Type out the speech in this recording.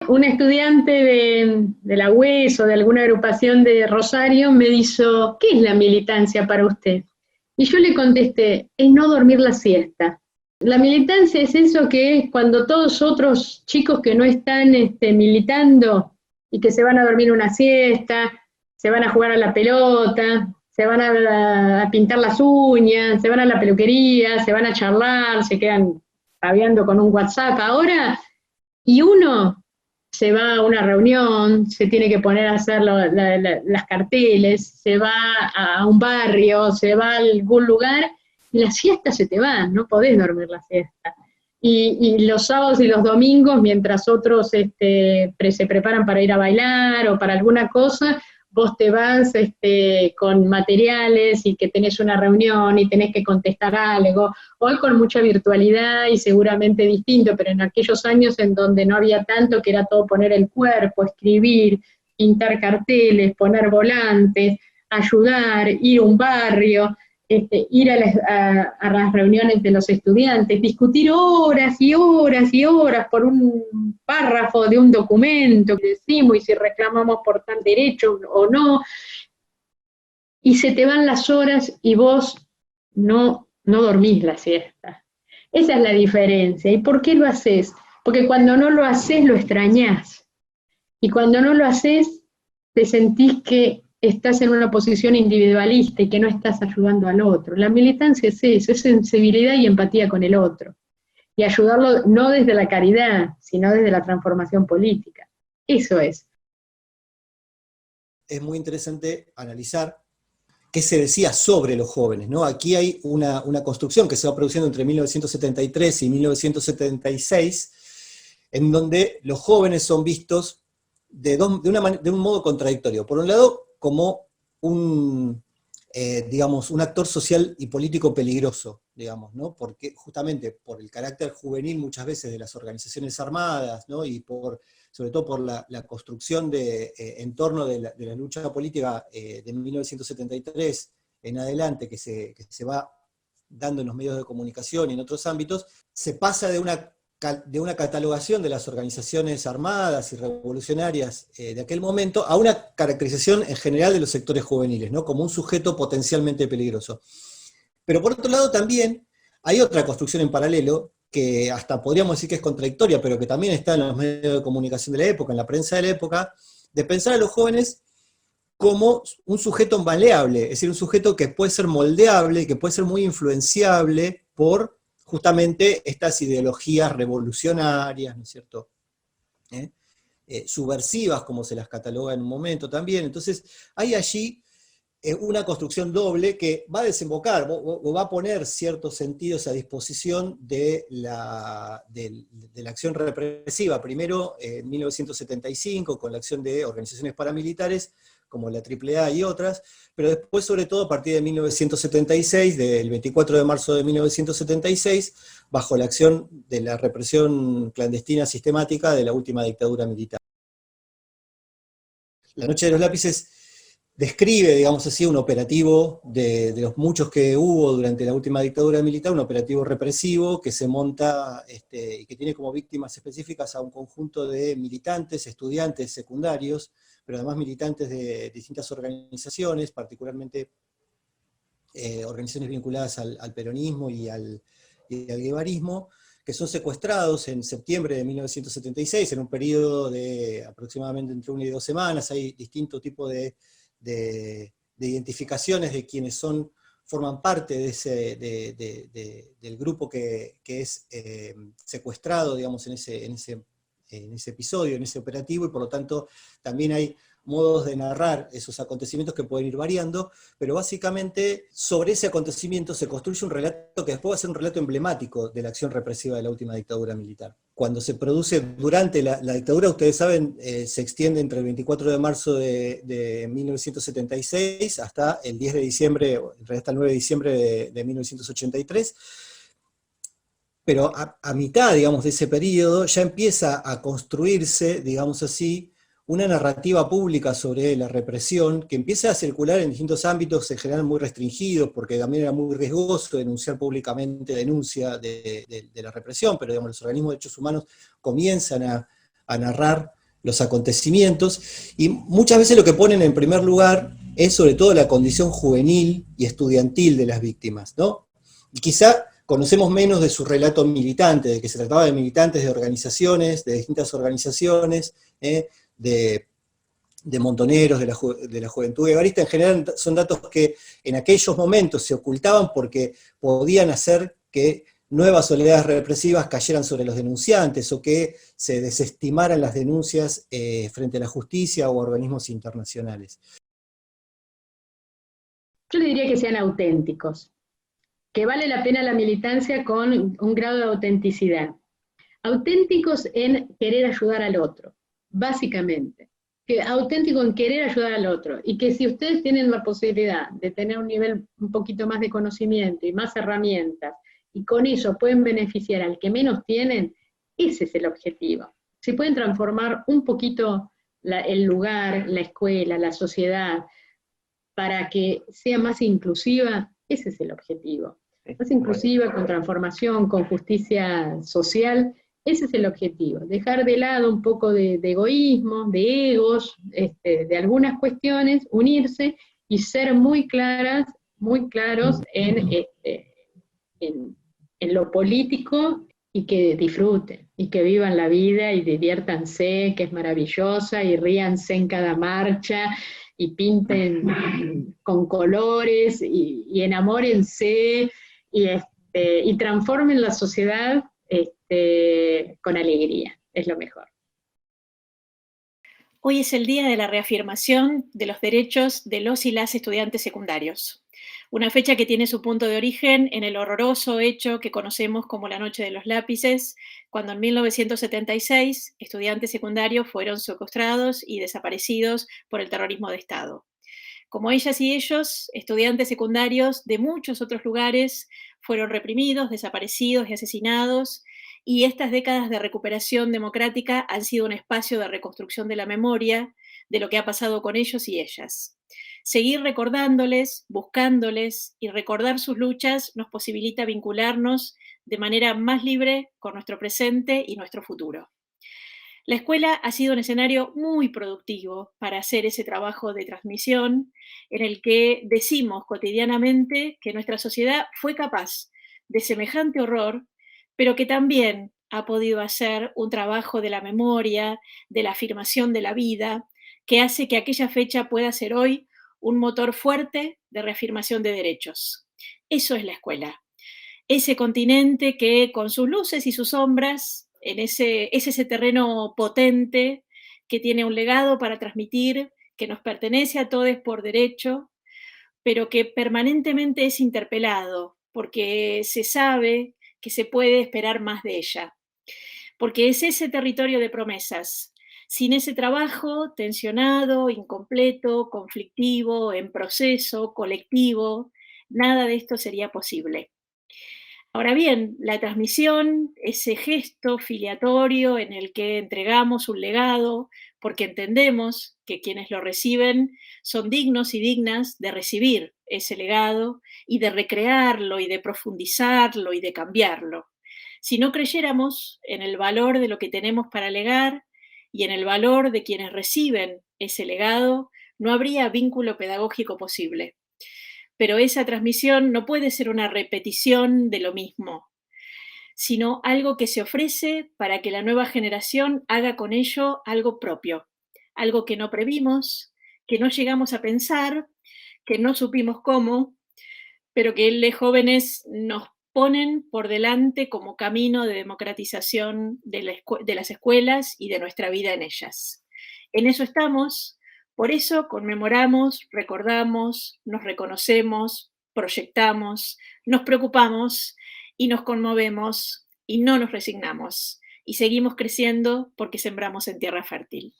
un estudiante de la UES o de alguna agrupación de Rosario me dijo, ¿qué es la militancia para usted? Y yo le contesté, es no dormir la siesta. La militancia es eso que es cuando todos otros chicos que no están militando y que se van a dormir una siesta, se van a jugar a la pelota, se van a pintar las uñas, se van a la peluquería, se van a charlar, se quedan hablando con un WhatsApp ahora, y uno se va a una reunión, se tiene que poner a hacer las carteles, se va a un barrio, se va a algún lugar, y la siesta se te va, no podés dormir la siesta. Y los sábados y los domingos, mientras otros se preparan para ir a bailar o para alguna cosa, vos te vas con materiales y que tenés una reunión y tenés que contestar algo. Hoy con mucha virtualidad y seguramente distinto, pero en aquellos años en donde no había tanto, que era todo poner el cuerpo, escribir, pintar carteles, poner volantes, ayudar, ir a un barrio, ir a las reuniones de los estudiantes, discutir horas y horas y horas por un párrafo de un documento que decimos y si reclamamos por tal derecho o no, y se te van las horas y vos no dormís la siesta. Esa es la diferencia. ¿Y por qué lo haces? Porque cuando no lo haces lo extrañás. Y cuando no lo haces, te sentís que estás en una posición individualista y que no estás ayudando al otro. La militancia es eso, es sensibilidad y empatía con el otro. Y ayudarlo no desde la caridad, sino desde la transformación política. Eso es. Es muy interesante analizar qué se decía sobre los jóvenes, ¿no? Aquí hay una construcción que se va produciendo entre 1973 y 1976, en donde los jóvenes son vistos de un modo contradictorio. Por un lado, como digamos, un actor social y político peligroso, digamos, ¿no? Porque justamente por el carácter juvenil muchas veces de las organizaciones armadas, ¿no? Y sobre todo por la construcción en torno de la lucha política de 1973 en adelante, que se va dando en los medios de comunicación y en otros ámbitos, se pasa de una catalogación de las organizaciones armadas y revolucionarias de aquel momento a una caracterización en general de los sectores juveniles, ¿no? Como un sujeto potencialmente peligroso. Pero por otro lado también hay otra construcción en paralelo, que hasta podríamos decir que es contradictoria, pero que también está en los medios de comunicación de la época, en la prensa de la época, de pensar a los jóvenes como un sujeto maleable, es decir, un sujeto que puede ser moldeable, que puede ser muy influenciable por justamente estas ideologías revolucionarias, ¿no es cierto? Subversivas, como se las cataloga en un momento también. Entonces, hay allí una construcción doble que va a desembocar, o va a poner ciertos sentidos a disposición de la acción represiva. Primero, en 1975, con la acción de organizaciones paramilitares, como la AAA y otras, pero después, sobre todo, a partir de 1976, del 24 de marzo de 1976, bajo la acción de la represión clandestina sistemática de la última dictadura militar. La Noche de los Lápices describe, digamos así, un operativo de los muchos que hubo durante la última dictadura militar, un operativo represivo que se monta y que tiene como víctimas específicas a un conjunto de militantes, estudiantes secundarios, pero además militantes de distintas organizaciones, particularmente organizaciones vinculadas al peronismo y al guevarismo, que son secuestrados en septiembre de 1976, en un periodo de aproximadamente entre 1 y 2 semanas. Hay distintos tipos de identificaciones de quienes forman parte del grupo que es secuestrado, digamos, en ese episodio, en ese operativo, y por lo tanto también hay modos de narrar esos acontecimientos que pueden ir variando, pero básicamente sobre ese acontecimiento se construye un relato que después va a ser un relato emblemático de la acción represiva de la última dictadura militar. Cuando se produce durante la dictadura, ustedes saben, se extiende entre el 24 de marzo de 1976 hasta el 10 de diciembre, en realidad hasta el 9 de diciembre de 1983, pero a mitad, digamos, de ese periodo ya empieza a construirse, digamos así, una narrativa pública sobre la represión que empieza a circular en distintos ámbitos, en general muy restringidos, porque también era muy riesgoso denunciar públicamente de la represión, pero digamos, los organismos de derechos humanos comienzan a narrar los acontecimientos, y muchas veces lo que ponen en primer lugar es sobre todo la condición juvenil y estudiantil de las víctimas, ¿no? Y quizá conocemos menos de su relato militante, de que se trataba de militantes de organizaciones, de distintas organizaciones, de montoneros, de la juventud guevarista. En general son datos que en aquellos momentos se ocultaban porque podían hacer que nuevas oleadas represivas cayeran sobre los denunciantes o que se desestimaran las denuncias frente a la justicia o organismos internacionales. Yo le diría que sean auténticos, que vale la pena la militancia con un grado de autenticidad. Auténticos en querer ayudar al otro, básicamente. Que auténtico en querer ayudar al otro. Y que si ustedes tienen la posibilidad de tener un nivel un poquito más de conocimiento y más herramientas, y con eso pueden beneficiar al que menos tienen, ese es el objetivo. Si pueden transformar un poquito el lugar, la escuela, la sociedad, para que sea más inclusiva, ese es el objetivo. Más inclusiva, con transformación, con justicia social, ese es el objetivo. Dejar de lado un poco de egoísmo, de egos, de algunas cuestiones, unirse y ser muy claras, muy claros en lo político, y que disfruten, y que vivan la vida y diviértanse, que es maravillosa, y ríanse en cada marcha, y pinten con colores, y enamórense, y transformen la sociedad con alegría, es lo mejor. Hoy es el día de la reafirmación de los derechos de los y las estudiantes secundarios. Una fecha que tiene su punto de origen en el horroroso hecho que conocemos como la Noche de los Lápices, cuando en 1976 estudiantes secundarios fueron secuestrados y desaparecidos por el terrorismo de Estado. Como ellas y ellos, estudiantes secundarios de muchos otros lugares fueron reprimidos, desaparecidos y asesinados, y estas décadas de recuperación democrática han sido un espacio de reconstrucción de la memoria de lo que ha pasado con ellos y ellas. Seguir recordándoles, buscándoles, y recordar sus luchas nos posibilita vincularnos de manera más libre con nuestro presente y nuestro futuro. La escuela ha sido un escenario muy productivo para hacer ese trabajo de transmisión en el que decimos cotidianamente que nuestra sociedad fue capaz de semejante horror, pero que también ha podido hacer un trabajo de la memoria, de la afirmación de la vida, que hace que aquella fecha pueda ser hoy un motor fuerte de reafirmación de derechos. Eso es la escuela. Ese continente que con sus luces y sus sombras es ese terreno potente que tiene un legado para transmitir, que nos pertenece a todos por derecho, pero que permanentemente es interpelado, porque se sabe que se puede esperar más de ella, porque es ese territorio de promesas. Sin ese trabajo tensionado, incompleto, conflictivo, en proceso, colectivo, nada de esto sería posible. Ahora bien, la transmisión, ese gesto filiatorio en el que entregamos un legado, porque entendemos que quienes lo reciben son dignos y dignas de recibir ese legado y de recrearlo y de profundizarlo y de cambiarlo. Si no creyéramos en el valor de lo que tenemos para legar y en el valor de quienes reciben ese legado, no habría vínculo pedagógico posible. Pero esa transmisión no puede ser una repetición de lo mismo, sino algo que se ofrece para que la nueva generación haga con ello algo propio, algo que no previmos, que no llegamos a pensar, que no supimos cómo, pero que los jóvenes nos ponen por delante como camino de democratización de las escuelas y de nuestra vida en ellas. En eso estamos. Por eso conmemoramos, recordamos, nos reconocemos, proyectamos, nos preocupamos y nos conmovemos y no nos resignamos. Y seguimos creciendo porque sembramos en tierra fértil.